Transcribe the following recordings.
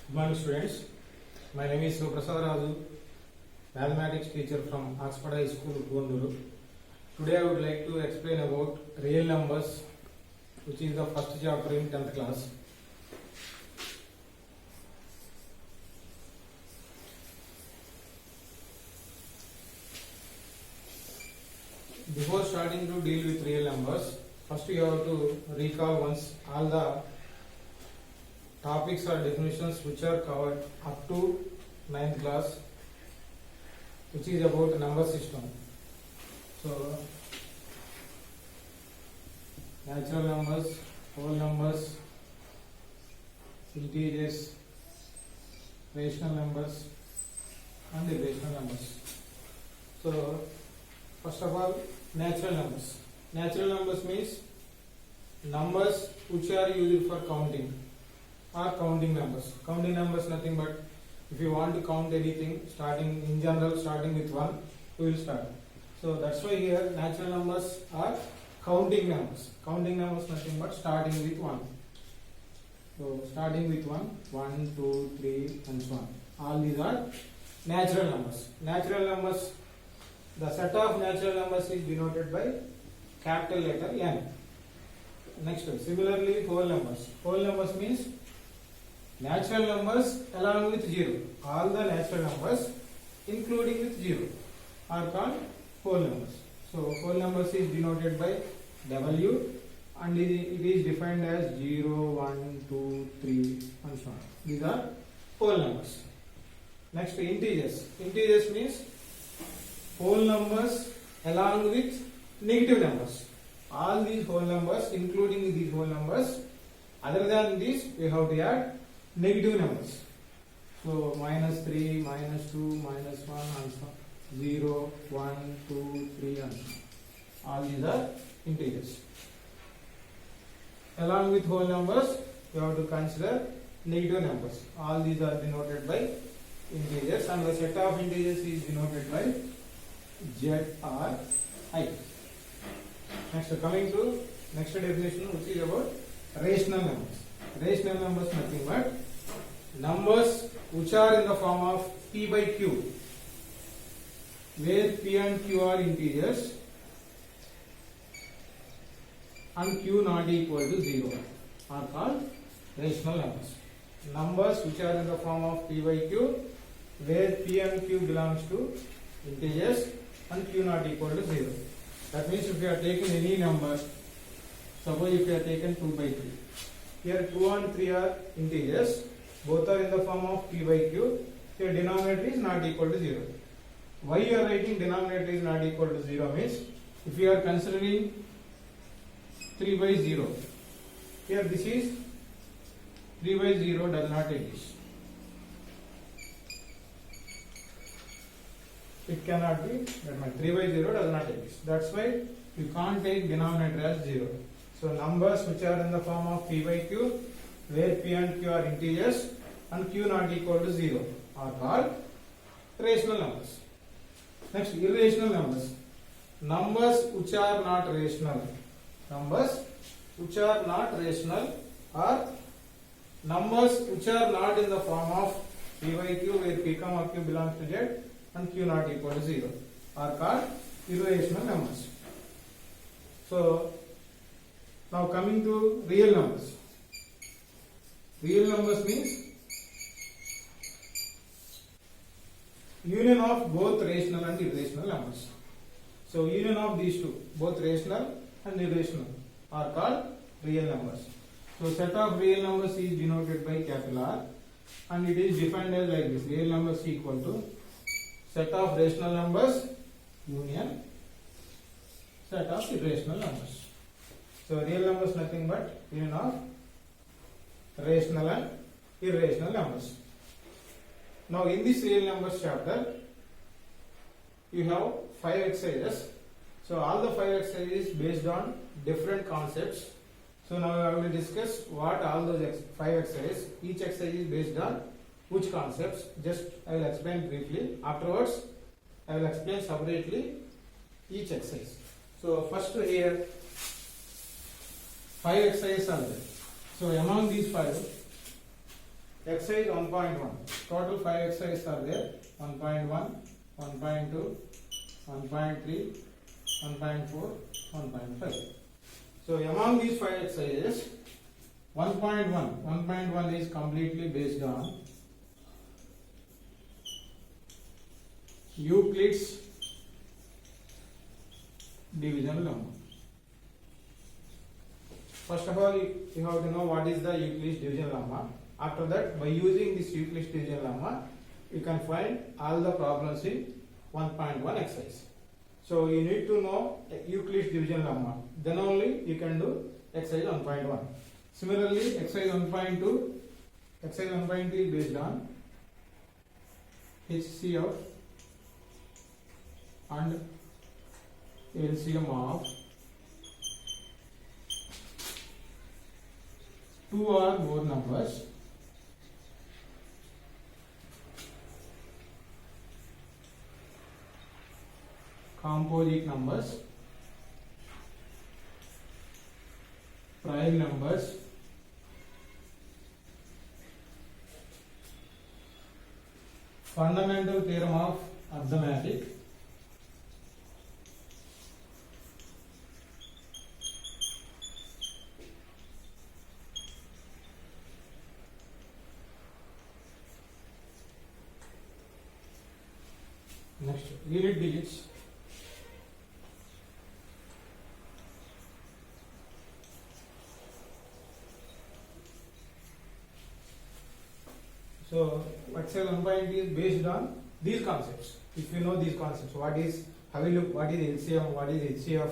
Good morning, students. My name is Prasad Raju, mathematics teacher from Oxford High School, Gonduru. Today I would like to explain about real numbers, which is the first chapter in 10th class. Before starting to deal with real numbers, first you have to recall once all the topics or definitions which are covered up to 9th class, which is about number system. So, natural numbers, whole numbers, integers, rational numbers, and irrational numbers. So, first of all, natural numbers. Natural numbers means numbers which are used for counting or counting numbers. Counting numbers nothing but if you want to count anything starting in general starting with 1, we will start. So that's why here natural numbers are counting numbers. Counting numbers nothing but starting with 1. So starting with 1, 1, 2, 3 and so on. All these are natural numbers. Natural numbers, the set of natural numbers is denoted by capital letter N. Next, similarly whole numbers. Whole numbers means natural numbers along with 0. All the natural numbers including with 0 are called whole numbers. So whole numbers is denoted by W and it is defined as 0, 1, 2, 3 and so on. These are whole numbers. Next, integers. Integers means whole numbers along with negative numbers. All these whole numbers including these whole numbers, other than this we have to add negative numbers. So minus 3, minus 2, minus 1 and so on. 0, 1, 2, 3 and so on. All these are integers. Along with whole numbers, you have to consider negative numbers. All these are denoted by integers and the set of integers is denoted by Z or I. Next, coming to next definition, which is about rational numbers. Rational numbers nothing but numbers which are in the form of P by Q, where P and Q are integers and Q not equal to 0 are called rational numbers. Numbers which are in the form of P by Q, where P and Q belongs to integers and Q not equal to 0. That means if you are taking any number, suppose if you are taken 2 by 3, here 2 and 3 are integers, both are in the form of P by Q, here denominator is not equal to 0. Why you are writing denominator is not equal to 0 means, if you are considering 3 by 0, here this is 3 by 0 does not exist. It cannot be, that means 3 by 0 does not exist. That's why you can't take denominator as 0. So numbers which are in the form of P by Q, where P and Q are integers and Q not equal to 0 are called rational numbers. Next, irrational numbers. Numbers which are not rational. Numbers which are not rational are numbers which are not in the form of P by Q, where P, Q belongs to Z and Q not equal to 0 are called irrational numbers. So, now coming to real numbers. Real numbers means union of both rational and irrational numbers. So, union of these two, both rational and irrational, are called real numbers. So, set of real numbers is denoted by capital R and it is defined as like this. Real numbers equal to set of rational numbers union set of irrational numbers. So real numbers nothing but union of rational and irrational numbers. Now in this real numbers chapter, you have 5 exercises. So all the 5 exercises based on different concepts. So now I will discuss what all those 5 exercises. Each exercise is based on which concepts. Just I will explain briefly. Afterwards, I will explain separately each exercise. So first here 5 exercises are there. So among these 5, exercise 1.1. Total 5 exercises are there. 1.1, 1.2, 1.3, 1.4, 1.5. So among these 5 exercises, 1.1 is completely based on Euclid's division lemma. First of all, you have to know what is the Euclid's division lemma. After that, by using this Euclid's division lemma, you can find all the problems in 1.1 exercise. So you need to know Euclid's division lemma. Then only you can do exercise 1.1. Similarly, exercise 1.2 is based on HCF and LCM of 2 or more numbers composite numbers, prime numbers, fundamental theorem of arithmetic, next unit digits, so exercise 1.2 is based on these concepts. If you know these concepts, what is LCM, what is HCF,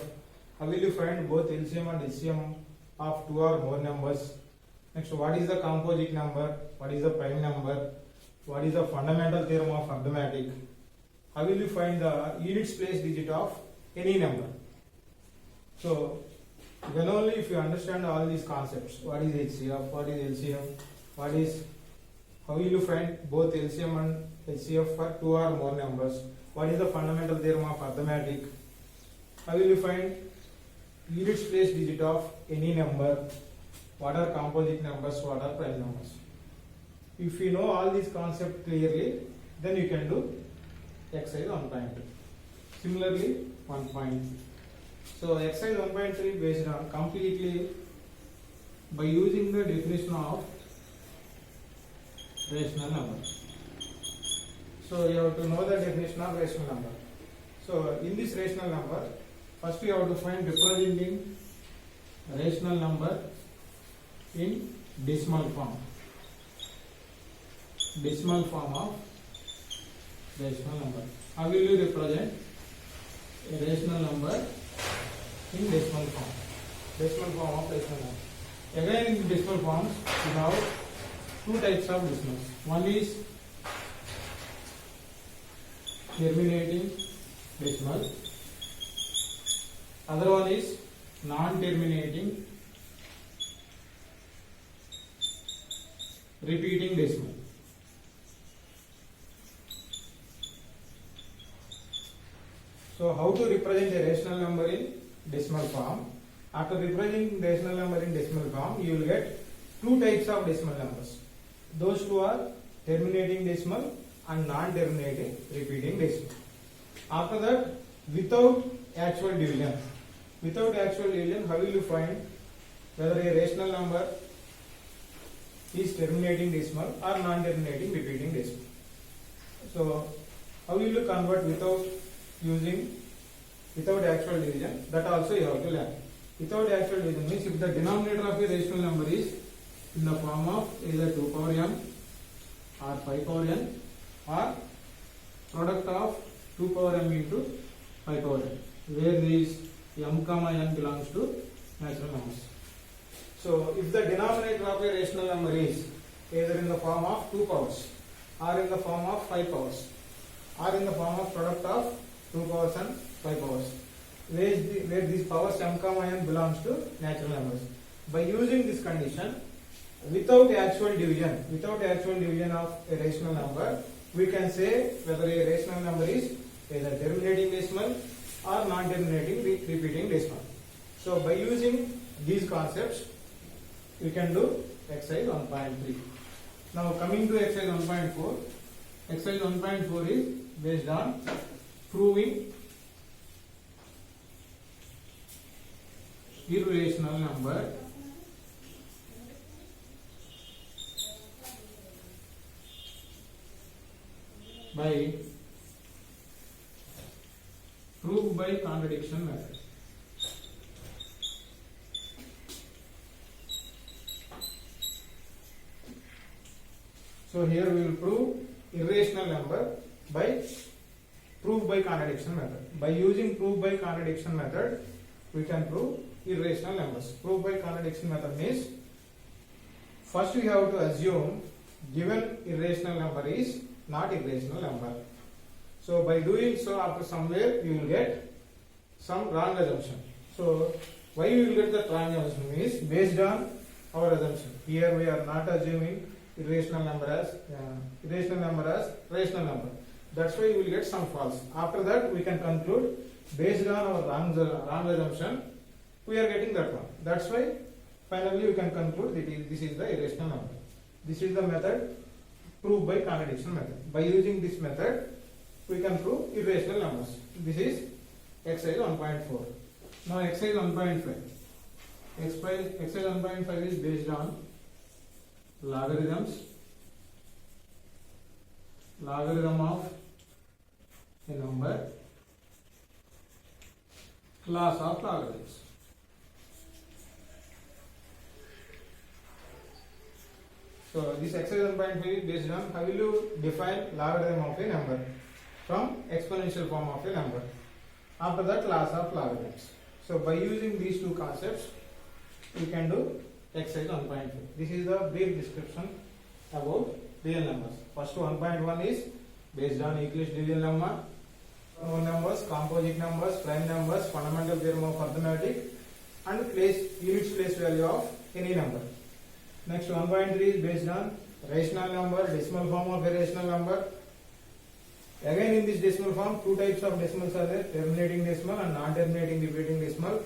how will you find both LCM and HCM of 2 or more numbers. Next, what is the composite number, what is the prime number, what is the fundamental theorem of arithmetic, how will you find the units place digit of any number. So then only if you understand all these concepts, what is HCF, what is LCM, how will you find both LCM and HCF for 2 or more numbers, what is the fundamental theorem of arithmetic, how will you find units place digit of any number, what are composite numbers, what are prime numbers. If you know all these concepts clearly, then you can do exercise 1.2. Similarly, 1.3. So exercise 1.3 based on completely by using the definition of rational number. So you have to know the definition of rational number. So in this rational number, first you have to find representing rational number in decimal form. Decimal form of rational number. How will you represent a rational number in decimal form? Decimal form of rational number. Again, in decimal forms, you have 2 types of decimals. One is terminating decimal. Other one is non-terminating repeating decimal. So how to represent a rational number in decimal form? After representing rational number in decimal form, you will get 2 types of decimal numbers. Those 2 are terminating decimal and non-terminating repeating decimal. After that, without actual division. Without actual division, how will you find whether a rational number is terminating decimal or non-terminating repeating decimal? So how will you convert without actual division? That also you have to learn. Without actual division means if the denominator of a rational number is in the form of either 2 power m or 5 power n or product of 2 power m into 5 power n, where these m comma n belongs to natural numbers. So if the denominator of a rational number is either in the form of 2 powers or in the form of 5 powers or in the form of product of 2 powers and 5 powers, where these powers m comma n belongs to natural numbers. By using this condition, without actual division of a rational number, we can say whether a rational number is either terminating decimal or non-terminating repeating decimal. So by using these concepts, we can do exercise 1.3. Now coming to exercise 1.4. Exercise 1.4 is based on proving irrational number by proof by contradiction method. So here we will prove irrational number by proof by contradiction method. By using proof by contradiction method, we can prove irrational numbers. Proof by contradiction method means first we have to assume given irrational number is not irrational number. So by doing so, after somewhere you will get some wrong assumption. So why we will get the wrong assumption is based on our assumption. Here we are not assuming irrational number as rational number. That's why we will get some false. After that we can conclude based on our wrong assumption we are getting that one. That's why finally we can conclude that this is the irrational number. This is the method proof by contradiction method. By using this method we can prove irrational numbers. This is exercise 1.4. Now exercise 1.5. Exercise 1.5 is based on logarithm of a number, class of logarithms. So this exercise 1.5 is based on how will you define logarithm of a number from exponential form of a number. After that, class of logarithms. So by using these two concepts, we can do exercise 1.5. This is the brief description about real numbers. First 1.1 is based on Euclid's division number, known numbers, composite numbers, prime numbers, fundamental theorem of arithmetic, and units place value of any number. Next 1.3 is based on rational number, decimal form of a rational number. Again in this decimal form, two types of decimals are there, terminating decimal and non-terminating repeating decimal.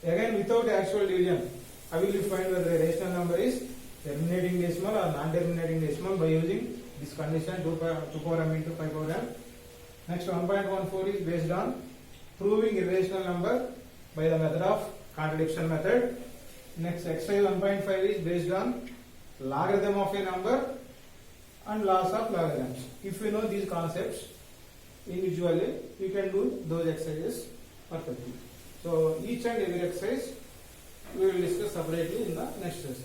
Again without actual division, how will you find whether a rational number is terminating decimal or non-terminating decimal by using this condition 2 power m into 5 power m. Next 1.14 is based on proving irrational number by the method of contradiction method. Next exercise 1.5 is based on logarithm of a number and laws of logarithms. If you know these concepts individually, you can do those exercises perfectly. So each and every exercise we will discuss separately in the next session.